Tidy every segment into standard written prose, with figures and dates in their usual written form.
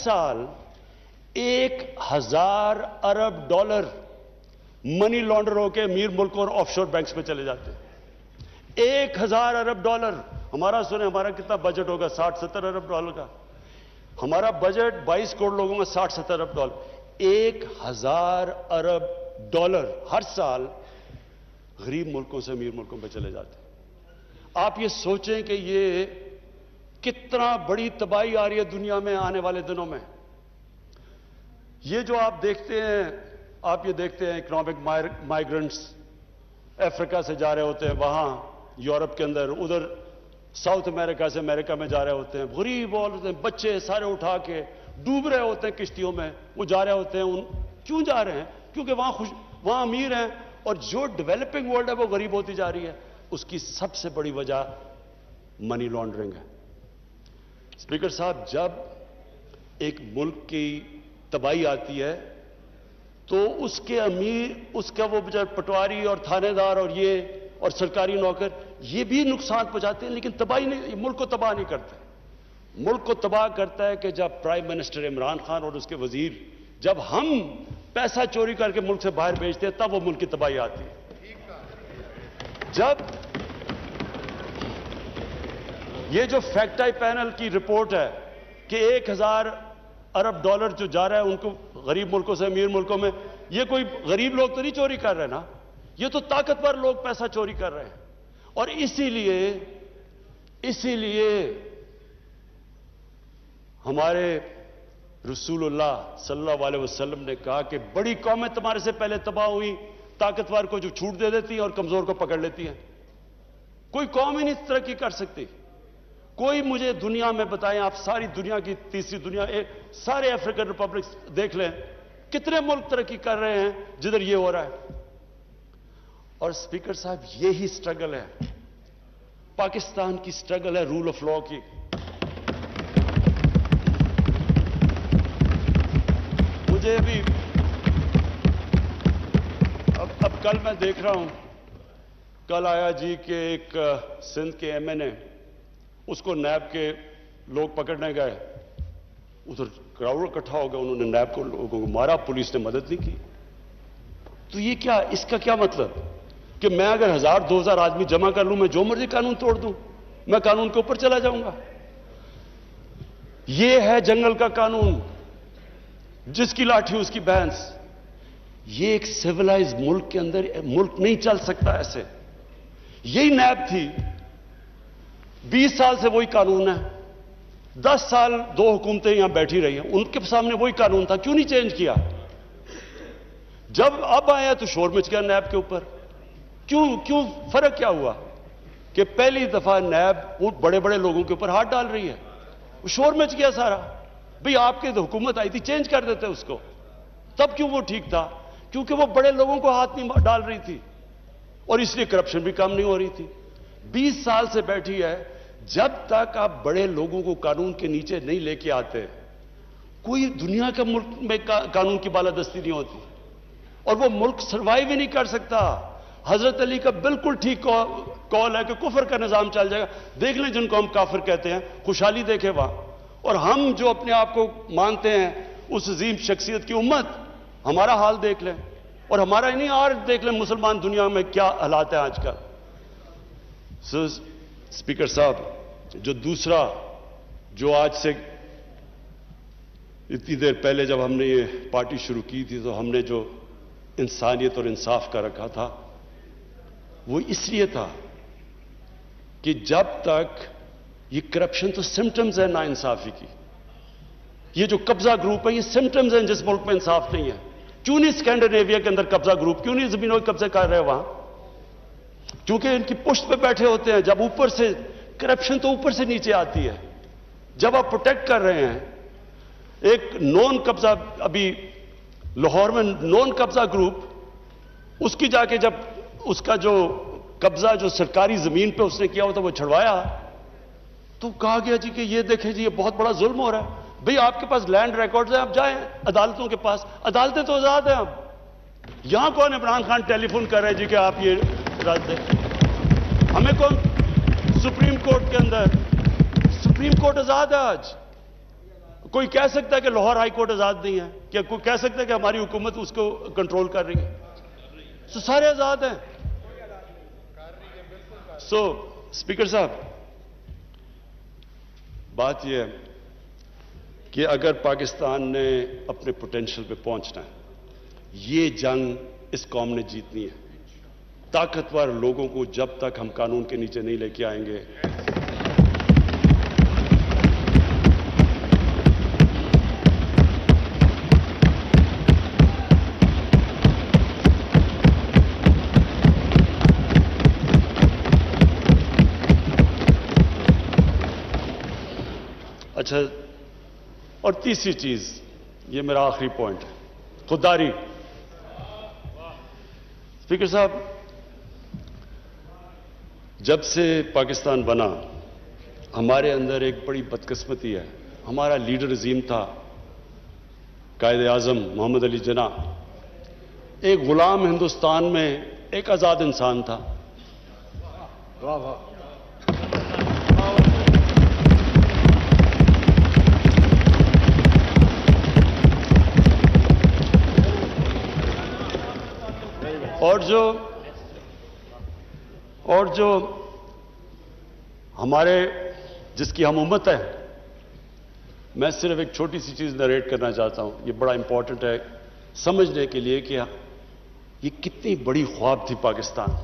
سال 1000 ارب ڈالر منی لانڈر ہو کے امیر ملکوں اور آف شور بینکس میں چلے جاتے ہیں. 1000 ارب ڈالر. ہمارا سنیں ہمارا کتنا بجٹ ہوگا؟ 60-70 ارب ڈالر کا. ہمارا بجٹ 22 کروڑ لوگوں کا 60-70 ارب ڈالر. 1000 ارب ڈالر ہر سال غریب ملکوں سے امیر ملکوں پہ چلے جاتے ہیں. آپ یہ سوچیں کہ یہ کتنا بڑی تباہی آ رہی ہے دنیا میں آنے والے دنوں میں. یہ جو آپ دیکھتے ہیں، آپ یہ دیکھتے ہیں اکنامک مائیگرنٹس افریقہ سے جا رہے ہوتے ہیں وہاں یورپ کے اندر، ادھر ساؤتھ امریکہ سے امریکہ میں جا رہے ہوتے ہیں، غریب ہوتے ہیں، بچے سارے اٹھا کے ڈوب رہے ہوتے ہیں کشتیوں میں، وہ جا رہے ہوتے ہیں. کیوں جا رہے ہیں؟ کیونکہ وہاں امیر ہیں اور جو ڈیولپنگ ورلڈ ہے وہ غریب ہوتی جا رہی ہے. اس کی سب سے بڑی وجہ منی لانڈرنگ ہے. اسپیکر صاحب، جب ایک ملک کی تباہی آتی ہے تو اس کے امیر، اس کا وہ پٹواری اور تھانے دار اور یہ اور سرکاری نوکر یہ بھی نقصان پہنچاتے ہیں، لیکن تباہی نہیں، ملک کو تباہ نہیں کرتے. ملک کو تباہ کرتا ہے کہ جب پرائم منسٹر عمران خان اور اس کے وزیر، جب ہم پیسہ چوری کر کے ملک سے باہر بھیجتے ہیں تب وہ ملک کی تباہی آتی ہے. جب یہ جو فیکٹ آئی پینل کی رپورٹ ہے کہ 1000 ارب ڈالر جو جا رہا ہے ان کو غریب ملکوں سے امیر ملکوں میں، یہ کوئی غریب لوگ تو نہیں چوری کر رہے نا، یہ تو طاقتور لوگ پیسہ چوری کر رہے ہیں. اور اسی لیے ہمارے رسول اللہ صلی اللہ علیہ وسلم نے کہا کہ بڑی قومیں تمہارے سے پہلے تباہ ہوئی، طاقتور کو جو چھوٹ دے دیتی ہیں اور کمزور کو پکڑ لیتی ہیں. کوئی قوم ہی نہیں ترقی کر سکتی. کوئی مجھے دنیا میں بتائیں، آپ ساری دنیا کی تیسری دنیا، سارے افریقن ریپبلکس دیکھ لیں، کتنے ملک ترقی کر رہے ہیں جدھر یہ ہو رہا ہے. اور اسپیکر صاحب، یہی سٹرگل ہے، پاکستان کی سٹرگل ہے رول آف لا کی. مجھے بھی اب کل میں دیکھ رہا ہوں، کل آیا جی کہ ایک سندھ کے ایم این اے، اس کو نیب کے لوگ پکڑنے گئے، ادھر کراؤڈ اکٹھا ہو گیا، انہوں نے نیب کو لوگوں کو مارا، پولیس نے مدد نہیں کی. تو یہ کیا، اس کا کیا مطلب کہ میں اگر 1000-2000 آدمی جمع کر لوں، میں جو مرضی قانون توڑ دوں، میں قانون کے اوپر چلا جاؤں گا؟ یہ ہے جنگل کا قانون، جس کی لاٹھی اس کی بھینس. یہ ایک سیولائز ملک کے اندر ملک نہیں چل سکتا ایسے. یہی نیب تھی، 20 سال سے وہی قانون ہے، 10 سال 2 حکومتیں یہاں بیٹھی رہی ہیں، ان کے سامنے وہی قانون تھا، کیوں نہیں چینج کیا؟ جب اب آیا تو شور مچ گیا نیب کے اوپر. کیوں فرق کیا ہوا کہ پہلی دفعہ نیب بڑے بڑے لوگوں کے اوپر ہاتھ ڈال رہی ہے؟ وہ شور مچ گیا سارا. بھئی آپ کی حکومت آئی تھی، چینج کر دیتے اس کو. تب کیوں وہ ٹھیک تھا؟ کیونکہ وہ بڑے لوگوں کو ہاتھ نہیں ڈال رہی تھی اور اس لیے کرپشن بھی کم نہیں ہو رہی تھی. 20 سال سے بیٹھی ہے. جب تک آپ بڑے لوگوں کو قانون کے نیچے نہیں لے کے آتے، کوئی دنیا کا ملک میں قانون کی بالادستی نہیں ہوتی اور وہ ملک سروائیو ہی نہیں کر سکتا. حضرت علی کا بالکل ٹھیک کال ہے کہ کفر کا نظام چل جائے گا. دیکھ لیں جن کو ہم کافر کہتے ہیں، خوشحالی دیکھیں وہاں. اور ہم جو اپنے آپ کو مانتے ہیں اس عظیم شخصیت کی امت، ہمارا حال دیکھ لیں. اور ہمارا ہی نہیں، اور دیکھ لیں مسلمان دنیا میں کیا حالات ہیں آج کل. اسپیکر صاحب، جو دوسرا، جو آج سے اتنی دیر پہلے جب ہم نے یہ پارٹی شروع کی تھی تو ہم نے جو انسانیت اور انصاف کا رکھا تھا، وہ اس لیے تھا کہ جب تک یہ کرپشن تو سمٹمز ہے نا انصافی کی. یہ جو قبضہ گروپ ہے یہ سمٹمز ہیں جس ملک میں انصاف نہیں ہے. کیوں نہیں اسکینڈینیویا کے اندر قبضہ گروپ، کیوں نہیں زمینوں کے قبضہ کر رہے وہاں؟ کیونکہ ان کی پشت پہ بیٹھے ہوتے ہیں. جب اوپر سے کرپشن تو اوپر سے نیچے آتی ہے. جب آپ پروٹیکٹ کر رہے ہیں ایک نون قبضہ، ابھی لاہور میں نون قبضہ گروپ، اس کی جا کے جب اس کا جو قبضہ جو سرکاری زمین پہ اس نے کیا ہوتا وہ چھڑوایا تو کہا گیا جی کہ یہ دیکھیں جی یہ بہت بڑا ظلم ہو رہا ہے. بھئی آپ کے پاس لینڈ ریکارڈز ہیں، آپ جائیں عدالتوں کے پاس، عدالتیں تو آزاد ہیں. اب یہاں کون عمران خان ٹیلی فون کر رہے جی کہ آپ یہ رد دیں؟ ہمیں کون؟ سپریم کورٹ کے اندر، سپریم کورٹ آزاد ہے آج. کوئی کہہ سکتا ہے کہ لاہور ہائی کورٹ آزاد نہیں ہے؟ کیا کوئی کہہ سکتا ہے کہ ہماری حکومت اس کو کنٹرول کر رہی ہے؟ سو سارے آزاد ہیں. سو اسپیکر صاحب، بات یہ ہے کہ اگر پاکستان نے اپنے پوٹینشل پہ پہنچنا ہے، یہ جنگ اس قوم نے جیتنی ہے. طاقتور لوگوں کو جب تک ہم قانون کے نیچے نہیں لے کے آئیں گے، اچھا. اور تیسری چیز، یہ میرا آخری پوائنٹ ہے، خودداری. اسپیکر صاحب، جب سے پاکستان بنا ہمارے اندر ایک بڑی بدقسمتی ہے. ہمارا لیڈر عظیم تھا قائد اعظم محمد علی جناح، ایک غلام ہندوستان میں ایک آزاد انسان تھا. واہ واہ. اور جو ہمارے جس کی ہم امت ہے، میں صرف ایک چھوٹی سی چیز نریٹ کرنا چاہتا ہوں. یہ بڑا امپورٹنٹ ہے سمجھنے کے لیے کہ یہ کتنی بڑی خواب تھی پاکستان.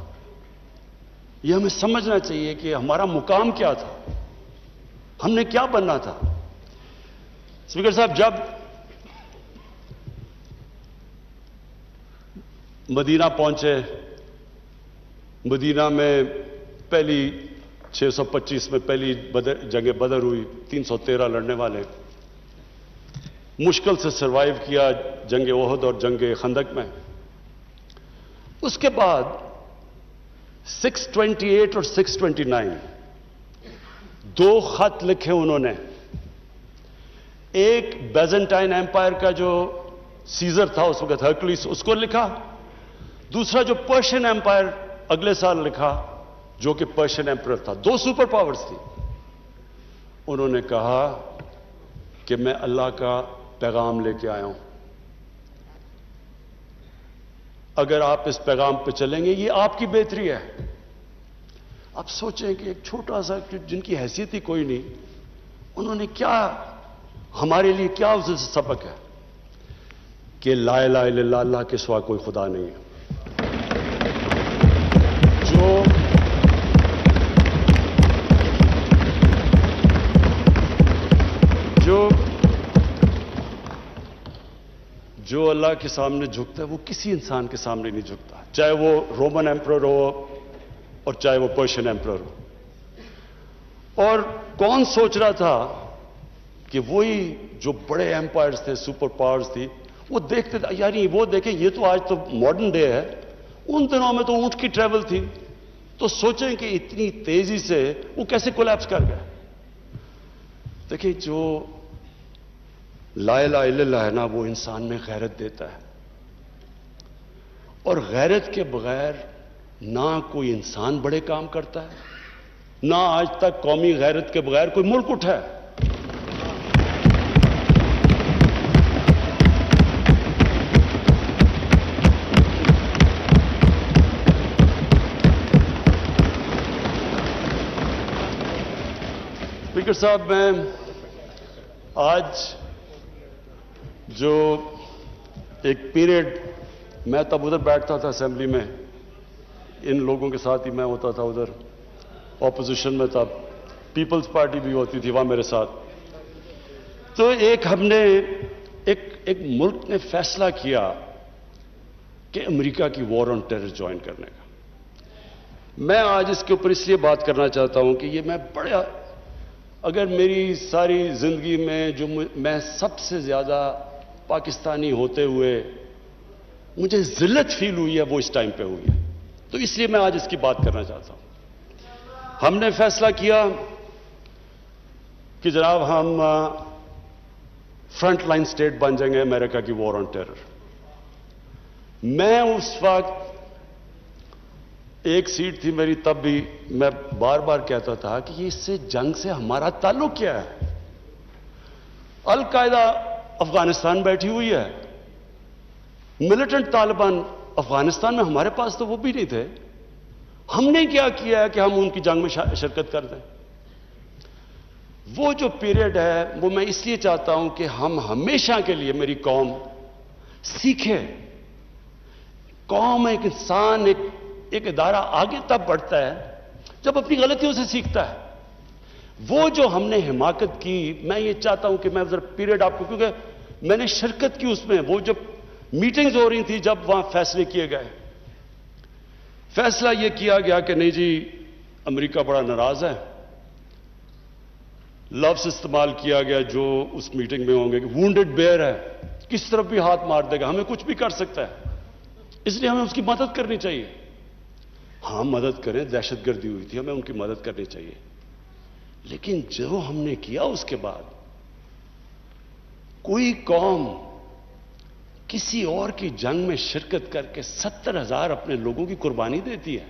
یہ ہمیں سمجھنا چاہیے کہ ہمارا مقام کیا تھا، ہم نے کیا بننا تھا. اسپیکر صاحب، جب مدینہ پہنچے، مدینہ میں پہلی 625 میں پہلی جنگ بدر ہوئی، 313 لڑنے والے، مشکل سے سروائیو کیا جنگ احد اور جنگ خندق میں. اس کے بعد 628 اور 629 دو خط لکھے انہوں نے. ایک بیزنٹائن ایمپائر کا جو سیزر تھا اس وقت، ہرکلیس، اس کو لکھا. دوسرا جو پرشین ایمپائر اگلے سال لکھا، جو کہ پرشین ایمپرر تھا. دو سپر پاورز تھی. انہوں نے کہا کہ میں اللہ کا پیغام لے کے آیا ہوں، اگر آپ اس پیغام پہ چلیں گے یہ آپ کی بہتری ہے. اب سوچیں کہ ایک چھوٹا سا جن کی حیثیت ہی کوئی نہیں، انہوں نے کیا ہمارے لیے کیا اس سے سبق ہے کہ لا الہ الا اللہ، اللہ کے سوا کوئی خدا نہیں ہے. جو اللہ کے سامنے جھکتا ہے وہ کسی انسان کے سامنے نہیں جھکتا، چاہے وہ رومن ایمپرر ہو اور چاہے وہ پرشین ایمپرر ہو. اور کون سوچ رہا تھا کہ وہی جو بڑے ایمپائرز تھے، سپر پاورز تھی، وہ دیکھتے تھے یعنی وہ دیکھیں یہ تو آج تو ماڈرن ڈے ہے، ان دنوں میں تو اونٹ کی ٹریول تھی. تو سوچیں کہ اتنی تیزی سے وہ کیسے کولیپس کر گئے. دیکھیں، جو لا الہ الا اللہ ہے نا، وہ انسان میں غیرت دیتا ہے، اور غیرت کے بغیر نہ کوئی انسان بڑے کام کرتا ہے، نہ آج تک قومی غیرت کے بغیر کوئی ملک اٹھا ہے. اسپیکر صاحب، میں آج جو ایک پیریڈ میں تب ادھر بیٹھتا تھا اسمبلی میں، ان لوگوں کے ساتھ ہی میں ہوتا تھا، ادھر اپوزیشن میں تھا، پیپلز پارٹی بھی ہوتی تھی وہاں میرے ساتھ. تو ہم نے ایک ملک نے فیصلہ کیا کہ امریکہ کی وار آن ٹیرر جوائن کرنے کا. میں آج اس کے اوپر اس لیے بات کرنا چاہتا ہوں کہ یہ میں بڑا، اگر میری ساری زندگی میں جو میں سب سے زیادہ پاکستانی ہوتے ہوئے مجھے ذلت فیل ہوئی ہے وہ اس ٹائم پہ ہوئی ہے. تو اس لیے میں آج اس کی بات کرنا چاہتا ہوں. ہم نے فیصلہ کیا کہ جناب ہم فرنٹ لائن سٹیٹ بن جائیں گے امریکہ کی وار آن ٹیرر. میں اس وقت ایک سیٹ تھی میری، تب بھی میں بار بار کہتا تھا کہ اس سے جنگ سے ہمارا تعلق کیا ہے. अलकायदा अफगानिस्तान बैठी हुई है, मिलिटेंट तालिबान अफगानिस्तान में, हमारे पास तो वो भी नहीं थे। हमने क्या किया है कि हम उनकी जंग में शिरकत कर दें? वो जो पीरियड है वो मैं इसलिए चाहता हूं कि हम हमेशा के लिए, मेरी कौम सीखे। कौम, एक इंसान, एक इदारा आगे तब बढ़ता है जब अपनी गलतियों से सीखता है। वो जो हमने हिमाकत की, मैं ये चाहता हूं कि मैं जरा पीरियड आपको, क्योंकि मैंने शिरकत की उसमें, वो जब मीटिंग्स हो रही थी, जब वहां फैसले किए गए, फैसला यह किया गया कि नहीं जी, अमेरिका बड़ा नाराज है। लफ्ज इस्तेमाल किया गया जो उस मीटिंग में होंगे कि वुंडेड बेयर है, किस तरफ भी हाथ मार देगा, हमें कुछ भी कर सकता है, इसलिए हमें उसकी मदद करनी चाहिए। हाँ, मदद करें, दहशतगर्दी हुई थी, हमें उनकी मदद करनी चाहिए। लेकिन जो हमने किया उसके बाद, कोई कौम किसी और की जंग में शिरकत करके 70,000 अपने लोगों की कुर्बानी देती है,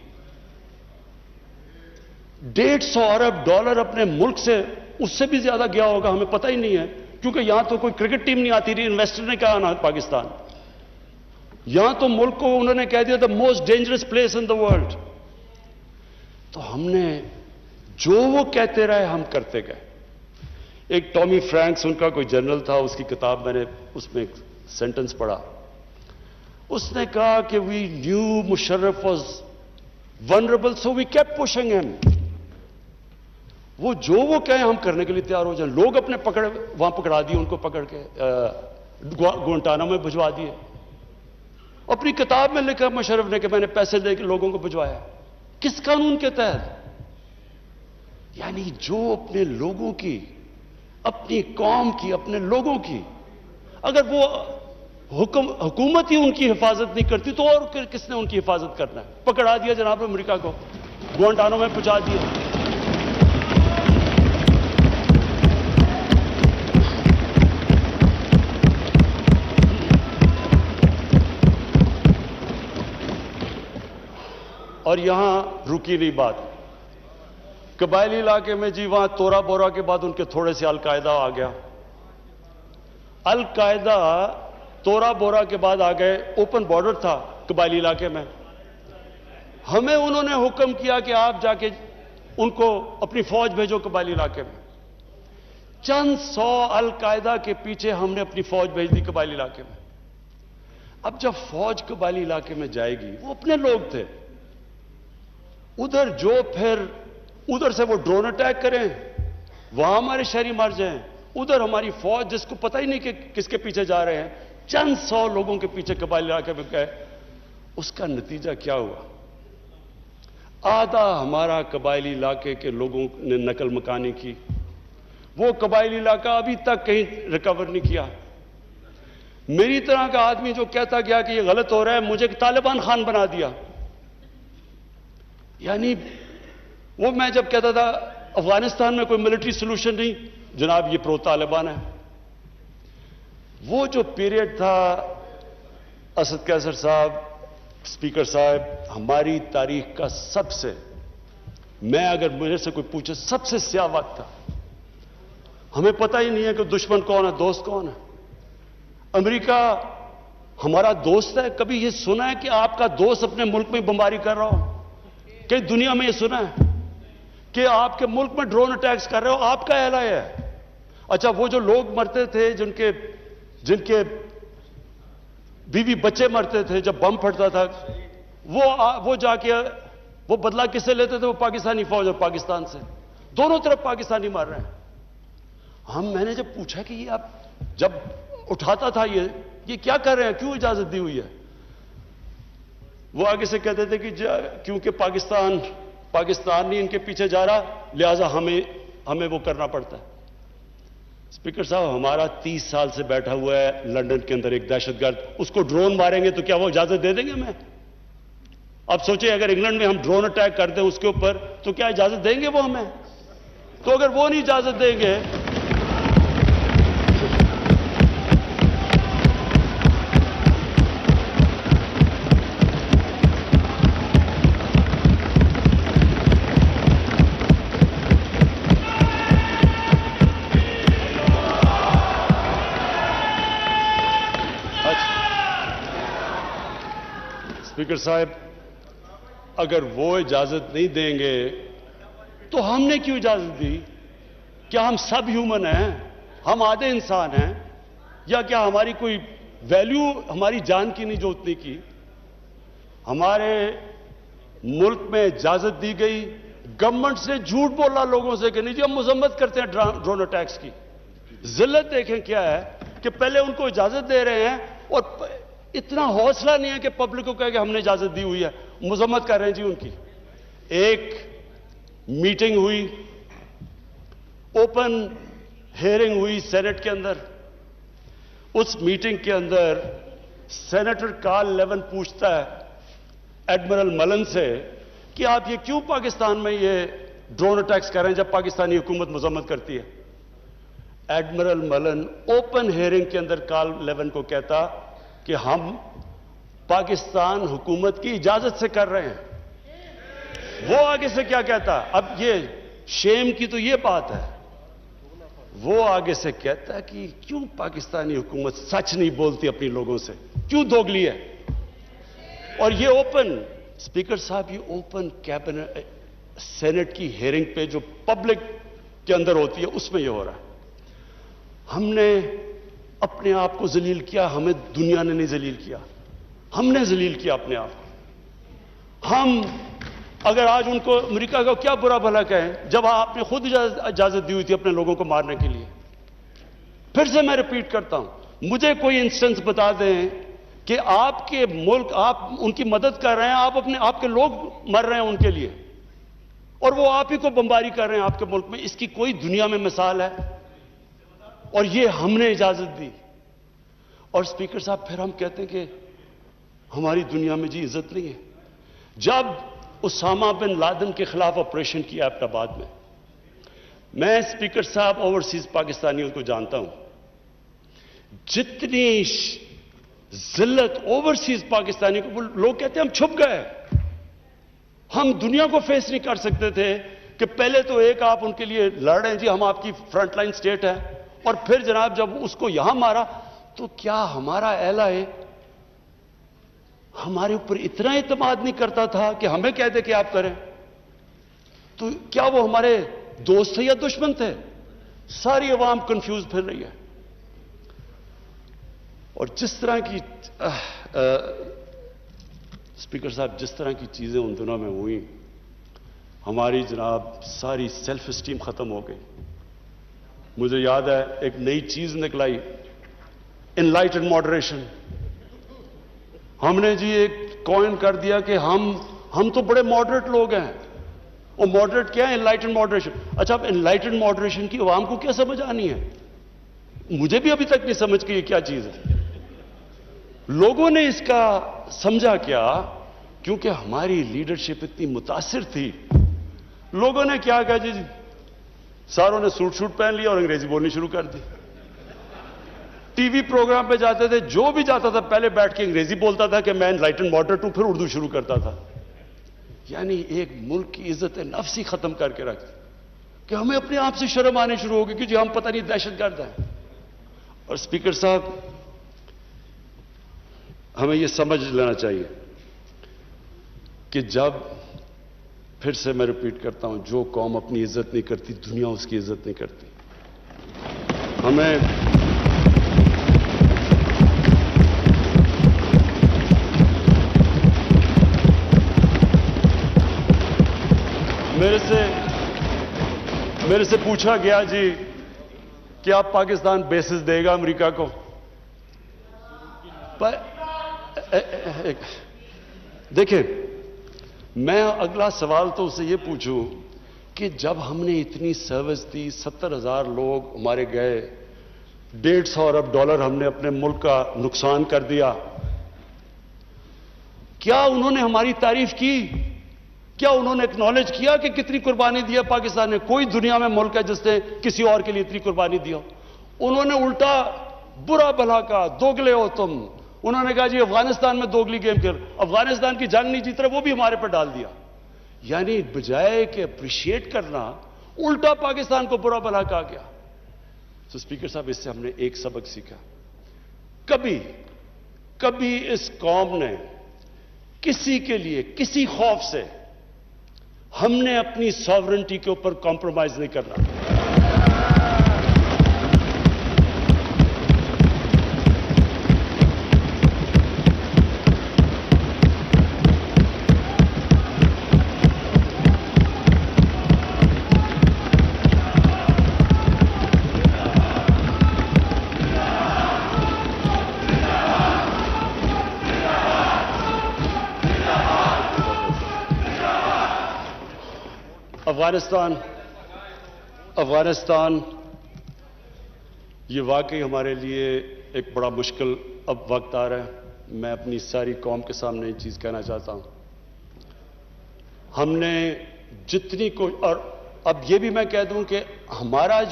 $150 अरब अपने मुल्क से, उससे भी ज्यादा गया होगा, हमें पता ही नहीं है, क्योंकि यहां तो कोई क्रिकेट टीम नहीं आती रही। इन्वेस्टर ने कहा ना, पाकिस्तान, यहां तो मुल्क को उन्होंने कह दिया the most dangerous place in the world. तो हमने जो वो कहते रहे, हम करते गए। एक टॉमी फ्रैंक्स, उनका कोई जनरल था, उसकी किताब मैंने उसमें एक सेंटेंस पढ़ा। उसने कहा कि we knew Musharraf was vulnerable so we kept pushing him. वो जो वो कहे हम करने के लिए तैयार हो जाए। लोग अपने वहां पकड़ा दिए, उनको पकड़ के गुआंटानामो में भिजवा दिए। अपनी किताब में लिखा मुशर्रफ ने कि मैंने पैसे देकर लोगों को भिजवाया। किस कानून के तहत? यानी जो अपने लोगों की, अपनी कौम की, अपने लोगों की, अगर वो हुकूमत ही उनकी हिफाजत नहीं करती तो और किसने उनकी हिफाजत करना है? पकड़ा दिया जनाब अमेरिका को, गुआंटानामो में पहुंचा दिया। और यहां रुकी नहीं बात। कबायली इलाके में जी, वहां तोरा बोरा के बाद उनके थोड़े से अलकायदा आ गया। अलकायदा तोरा बोरा के बाद आ गए। ओपन बॉर्डर था कबायली इलाके में, हमें उन्होंने हुक्म किया कि आप जाके उनको अपनी फौज भेजो कबायली इलाके में। चंद 100 अलकायदा के पीछे हमने अपनी फौज भेज दी कबायली इलाके में। अब जब फौज कबायली इलाके में जाएगी, वो अपने लोग थे उधर, जो फिर उधर से वो ड्रोन अटैक करें, वहां हमारे शहरी मर जाएं, उधर हमारी फौज जिसको पता ही नहीं कि किसके पीछे जा रहे हैं, चंद 100 लोगों के पीछे कबायली इलाके में गए। उसका नतीजा क्या हुआ? आधा हमारा कबायली इलाके के लोगों ने नकल मकानी की। वो कबायली इलाका अभी तक कहीं रिकवर नहीं किया। मेरी तरह का आदमी जो कहता गया कि ये गलत हो रहा है, मुझे तालिबान खान बना दिया। यानी वो मैं जब कहता था अफगानिस्तान में कोई मिलिट्री सोल्यूशन नहीं, जनाब ये प्रो तालिबान है। वो जो पीरियड था, असद कैसर साहब, स्पीकर साहब, हमारी तारीख का सबसे, मैं अगर मुझे से कोई पूछे, सबसे स्याह वक्त था। हमें पता ही नहीं है कि दुश्मन कौन है, दोस्त कौन है। अमेरिका हमारा दोस्त है? कभी ये सुना है कि आपका दोस्त अपने मुल्क में बमबारी कर रहा हो? कई दुनिया में ये सुना है कि आपके मुल्क में ड्रोन अटैक्स कर रहे हो? आपका एलाय है। अच्छा, वो जो लोग मरते थे, जिनके बीवी बच्चे मरते थे जब बम फटता था, वो जाके वो बदला किससे लेते थे? वो पाकिस्तानी फौज और पाकिस्तान से। दोनों तरफ पाकिस्तानी मार रहे हैं। मैंने जब पूछा कि ये आप जब उठाता था ये क्या कर रहे हैं, क्यों इजाजत दी हुई है? वो आगे से कहते थे कि क्योंकि पाकिस्तान नहीं इनके पीछे जा रहा, लिहाजा हमें वो करना पड़ता है। स्पीकर साहब, हमारा 30 साल से बैठा हुआ है लंदन के अंदर एक दहशतगर्द, उसको ड्रोन मारेंगे तो क्या वो इजाजत दे देंगे हमें? अब सोचिए, अगर इंग्लैंड में हम ड्रोन अटैक कर दें उसके ऊपर, तो क्या इजाजत देंगे वो हमें? तो अगर वो नहीं इजाजत देंगे, स्पीकर साहब, अगर वो इजाजत नहीं देंगे तो हमने क्यों इजाजत दी? क्या हम सब ह्यूमन हैं? हम आधे इंसान हैं? या क्या हमारी कोई वैल्यू हमारी जान की नहीं जो उतनी की? हमारे मुल्क में इजाजत दी गई, गवर्नमेंट से झूठ बोला लोगों से कि नहीं जी हम मजम्मत करते हैं ड्रोन अटैक्स की। जिल्लत देखें क्या है कि पहले उनको इजाजत दे रहे हैं और इतना हौसला नहीं है कि पब्लिक को कहे कि हमने इजाजत दी हुई है, मजम्मत कर रहे हैं जी उनकी। एक मीटिंग हुई, ओपन हियरिंग हुई सेनेट के अंदर। उस मीटिंग के अंदर सेनेटर कार्ल लेवन पूछता है एडमिरल मलन से कि आप ये क्यों पाकिस्तान में ये ड्रोन अटैक्स कर रहे हैं जब पाकिस्तानी हुकूमत मजम्मत करती है? एडमिरल मलन ओपन हियरिंग के अंदर कार्ल लेवन को कहता कि हम पाकिस्तान हुकूमत की इजाजत से कर रहे हैं। वो आगे से क्या कहता? अब ये शेम की तो ये बात है, वो आगे से कहता है कि क्यों पाकिस्तानी हुकूमत सच नहीं बोलती अपनी लोगों से, क्यों दोगली है? और ये ओपन, स्पीकर साहब, ये ओपन कैबिनेट सेनेट की हियरिंग पे जो पब्लिक के अंदर होती है उसमें ये हो रहा है। हमने अपने आप को जलील किया, हमें दुनिया ने नहीं जलील किया, हमने जलील किया अपने आप को। हम अगर आज उनको अमेरिका का क्या बुरा भला कहें जब आपने खुद इजाजत दी हुई थी अपने लोगों को मारने के लिए। फिर से मैं रिपीट करता हूं, मुझे कोई इंस्टेंस बता दें कि आपके मुल्क, आप उनकी मदद कर रहे हैं, आप अपने आपके लोग मर रहे हैं उनके लिए और वो आप ही को बमबारी कर रहे हैं आपके मुल्क में, इसकी कोई दुनिया में मिसाल है? और ये हमने इजाजत दी। और स्पीकर साहब फिर हम कहते हैं कि हमारी दुनिया में जी इज्जत नहीं है। जब उसामा बिन लादेन के खिलाफ ऑपरेशन किया एबटाबाद में, मैं स्पीकर साहब ओवरसीज पाकिस्तानियों को जानता हूं, जितनी जिल्लत ओवरसीज पाकिस्तानियों को, लोग कहते हैं हम छुप गए, हम दुनिया को फेस नहीं कर सकते थे कि पहले तो एक आप उनके लिए लड़ रहे हैं जी हम आपकी फ्रंटलाइन स्टेट है, और फिर जनाब जब उसको यहां मारा तो क्या हमारा एलआई हमारे ऊपर इतना इत्मीनान नहीं करता था कि हमें कह दे कि आप करें? तो क्या वो हमारे दोस्त थे या दुश्मन थे? सारी अवाम कंफ्यूज फिर रही है। और जिस तरह की स्पीकर साहब, जिस तरह की चीजें उन दिनों में हुई, हमारी जनाब सारी सेल्फ एस्टीम खत्म हो गई। मुझे याद है एक नई चीज निकलाई, इनलाइटेड मॉडरेशन। हमने जी एक कॉइन कर दिया कि हम तो बड़े मॉडरेट लोग हैं। और मॉडरेट क्या है? Enlightened moderation. अच्छा, अब इनलाइटेड मॉडरेशन की अवाम को क्या समझ आनी है? मुझे भी अभी तक नहीं समझ कि ये क्या चीज है। लोगों ने इसका समझा क्या? क्योंकि हमारी लीडरशिप इतनी मुतासिर थी, लोगों ने क्या कहा जी, सारों ने सूट पहन लिया और अंग्रेजी बोलनी शुरू कर दी। टीवी प्रोग्राम पे जाते थे, जो भी जाता था पहले बैठ के अंग्रेजी बोलता था कि मैं एनलाइटेड मॉडरेट हूं, फिर उर्दू शुरू करता था। यानी एक मुल्क की इज्जत नफ्स ही खत्म करके रख कि हमें अपने आप से शर्म आने शुरू हो गई कि जी हम पता नहीं दहशतगर्द हैं। और स्पीकर साहब, हमें यह समझ लेना चाहिए कि जब, फिर से मैं रिपीट करता हूं, जो कौम अपनी इज्जत नहीं करती दुनिया उसकी इज्जत नहीं करती। हमें मेरे से पूछा गया जी कि आप पाकिस्तान बेसिस देगा अमेरिका को? देखिए, मैं अगला सवाल तो उससे ये पूछूं कि जब हमने इतनी सर्विस दी, 70,000 लोग हमारे गए, $150 अरब हमने अपने मुल्क का नुकसान कर दिया, क्या उन्होंने हमारी तारीफ की? क्या उन्होंने एक्नॉलेज किया कि कितनी कुर्बानी दी है पाकिस्तान ने? कोई दुनिया में मुल्क है जिसने किसी और के लिए इतनी कुर्बानी दी हो? उन्होंने उल्टा बुरा भला कहा, दोगले हो तुम। उन्होंने कहा जी अफगानिस्तान में दोगली गेम खेल, अफगानिस्तान की जंग नहीं जीत रहे, वो भी हमारे पर डाल दिया। यानी बजाय कि अप्रिशिएट करना, उल्टा पाकिस्तान को बुरा भला कहा गया। तो स्पीकर साहब, इससे हमने एक सबक सीखा, कभी कभी इस कौम ने किसी के लिए किसी खौफ से हमने अपनी सॉवरेंटी के ऊपर कॉम्प्रोमाइज नहीं करना. अफगानिस्तान ये वाकई हमारे लिए एक बड़ा मुश्किल अब वक्त आ रहा है. मैं अपनी सारी कौम के सामने ये चीज़ कहना चाहता हूं. हमने जितनी को, और अब ये भी मैं कह दूं कि हमारा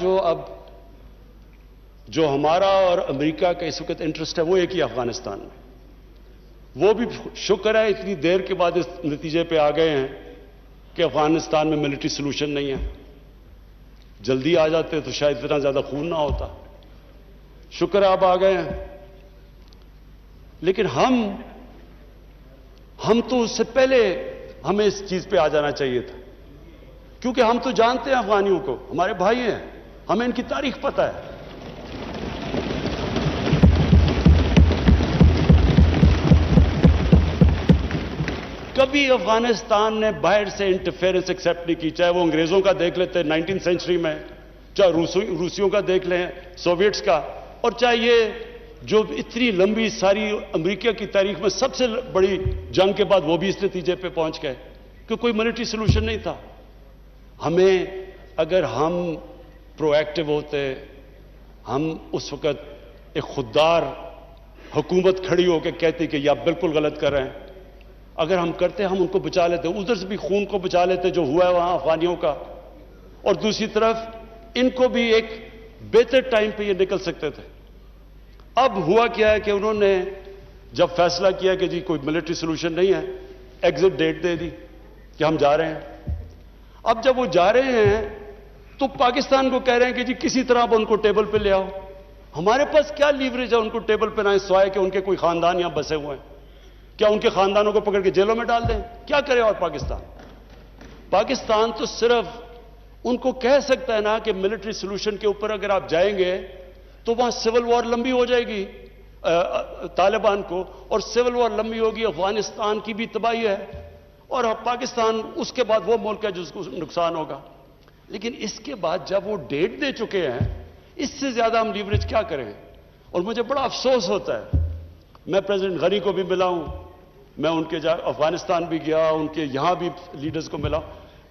जो हमारा और अमेरिका का इस वक्त इंटरेस्ट है वो एक ही अफगानिस्तान में. वो भी शुक्र है इतनी देर के बाद इस नतीजे पे आ गए हैं कि अफगानिस्तान में मिलिट्री सोल्यूशन नहीं है. जल्दी आ जाते तो शायद इतना ज्यादा खून ना होता. शुक्र है अब आ गए हैं. लेकिन हम तो उससे पहले हमें इस चीज पे आ जाना चाहिए था, क्योंकि हम तो जानते हैं अफगानियों को, हमारे भाई हैं, हमें इनकी तारीख पता है. कभी अफगानिस्तान ने बाहर से इंटरफेरेंस एक्सेप्ट नहीं की, चाहे वो अंग्रेजों का देख लेते 19वीं सेंचुरी में, चाहे रूसियों का देख लें, सोवियट्स का, और चाहे ये जो इतनी लंबी सारी अमेरिका की तारीख में सबसे बड़ी जंग के बाद वो भी इस नतीजे पे पहुंच गए कि कोई मिलिट्री सोल्यूशन नहीं था. हमें, अगर हम प्रोएक्टिव होते, हम उस वक्त एक खुददार हुकूमत खड़ी होकर कहती कि ये आप बिल्कुल गलत कर रहे हैं, अगर हम करते हम उनको बचा लेते, उधर से भी खून को बचा लेते जो हुआ है वहां अफगानियों का, और दूसरी तरफ इनको भी एक बेहतर टाइम पे ये निकल सकते थे. अब हुआ क्या है कि उन्होंने जब फैसला किया कि जी कोई मिलिट्री सोल्यूशन नहीं है, एग्जिट डेट दे दी कि हम जा रहे हैं. अब जब वो जा रहे हैं तो पाकिस्तान को कह रहे हैं कि जी किसी तरह आप उनको टेबल पे ले आओ. हमारे पास क्या लीवरेज है उनको टेबल पे ना सिवाय कि उनके कोई खानदान यहां बसे हुए हैं. क्या उनके खानदानों को पकड़ के जेलों में डाल दें? क्या करे? और पाकिस्तान तो सिर्फ उनको कह सकता है ना कि मिलिट्री सोल्यूशन के ऊपर अगर आप जाएंगे तो वहां सिविल वॉर लंबी हो जाएगी तालिबान को, और सिविल वॉर लंबी होगी, अफगानिस्तान की भी तबाही है, और पाकिस्तान उसके बाद वो मुल्क है जिसको नुकसान होगा. लेकिन इसके बाद जब वो डेट दे चुके हैं, इससे ज्यादा हम लीवरेज क्या करें? और मुझे बड़ा अफसोस होता है. मैं प्रेसिडेंट गनी को भी मिला हूं, मैं उनके अफगानिस्तान भी गया, उनके यहां भी लीडर्स को मिला.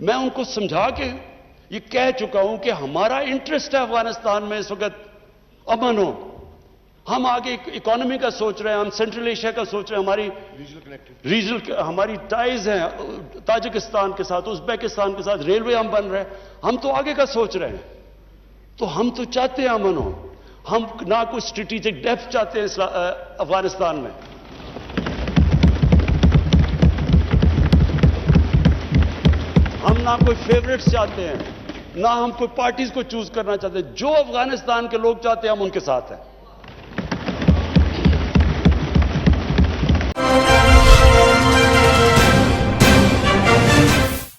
मैं उनको समझा के ये कह चुका हूं कि हमारा इंटरेस्ट है अफगानिस्तान में इस वक्त अमन हो. हम आगे इकोनॉमी का सोच रहे हैं, हम सेंट्रल एशिया का सोच रहे हैं, हमारी रीजनल हमारी टाइज हैं ताजिकिस्तान के साथ, उज्बेकिस्तान के साथ, रेलवे हम बन रहे हैं, हम तो आगे का सोच रहे हैं. तो हम तो चाहते हैं अमन हो. हम ना कोई स्ट्रेटेजिक डेप्थ चाहते हैं अफगानिस्तान में. हम ना कोई फेवरेट्स चाहते हैं, ना हम कोई पार्टीज को चूज करना चाहते हैं. जो अफगानिस्तान के लोग चाहते हैं हम उनके साथ हैं.